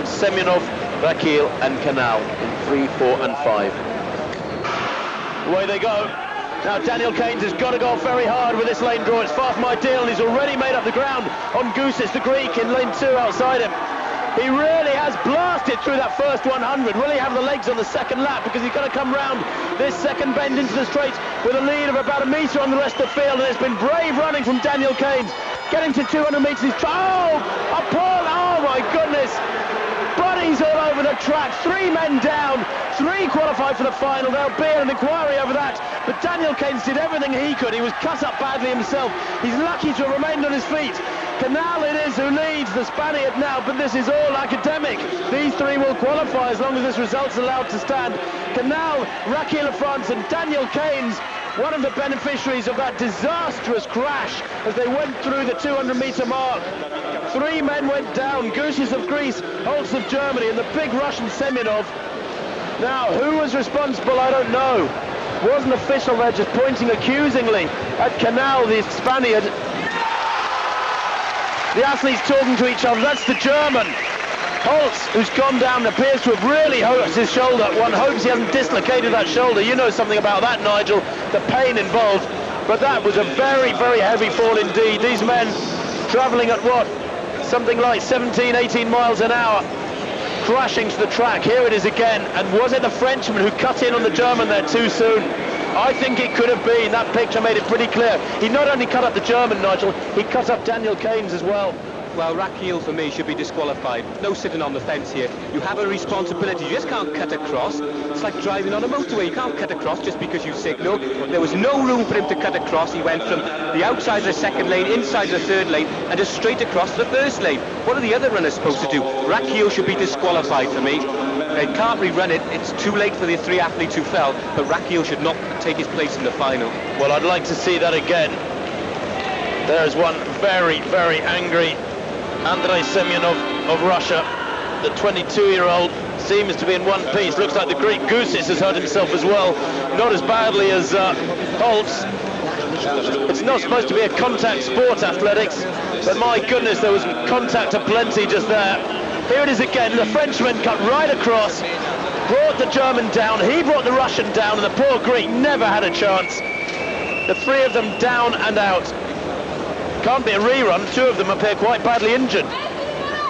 Semyonov, Rakil and Canal in 3, 4 and 5. Away they go. Now Daniel Keynes has got to go very hard with this lane draw. It's far from ideal, and he's already made up the ground on Gusis, the Greek, in lane 2 outside him. He really has blasted through that first 100. Will he have the legs on the second lap? Because he's got to come round this second bend into the straight with a lead of about a metre on the rest of the field. And it's been brave running from Daniel Keynes. Getting to 200 metres. Oh, a Paul! Oh my goodness! Buddies all over the track. 3 men down. 3 qualified for the final. There'll be an inquiry over that. But Daniel Keynes did everything he could. He was cut up badly himself. He's lucky to have remained on his feet. Canal it is who leads the Spaniard now, but this is all academic. These 3 will qualify as long as this result's allowed to stand. Canal, Rakil of France and Daniel Keynes, one of the beneficiaries of that disastrous crash as they went through the 200-metre mark. 3 men went down, Gusis of Greece, Holtz of Germany and the big Russian Semyonov. Now, who was responsible, I don't know. Wasn't official there, just pointing accusingly at Canal, the Spaniard. The athletes talking to each other. That's the German. Holtz, who's gone down, appears to have really hurt his shoulder. One hopes he hasn't dislocated that shoulder. You know something about that, Nigel, the pain involved. But that was a very, very heavy fall indeed. These men travelling at what? Something like 17, 18 miles an hour, crashing to the track. Here it is again. And was it the Frenchman who cut in on the German there too soon? I think it could have been. That picture made it pretty clear. He not only cut up the German, Nigel, he cut up Daniel Keynes as well. Well, Rakil, for me, should be disqualified. No sitting on the fence here. You have a responsibility. You just can't cut across. It's like driving on a motorway. You can't cut across just because you signal. There was no room for him to cut across. He went from the outside of the second lane, inside the third lane, and just straight across to the first lane. What are the other runners supposed to do? Rakil should be disqualified for me. They can't rerun it. It's too late for the 3 athletes who fell, but Rakil should not take his place in the final. Well, I'd like to see that again. There's one very, very angry Andrei Semyonov of Russia. The 22-year-old seems to be in one piece. Looks like the Greek Gusis has hurt himself as well. Not as badly as Holtz. It's not supposed to be a contact sport, athletics, but my goodness, there was contact aplenty just there. Here it is again. The Frenchman cut right across, brought the German down, he brought the Russian down, and the poor Greek never had a chance. The 3 of them down and out. Can't be a rerun. 2 of them appear quite badly injured.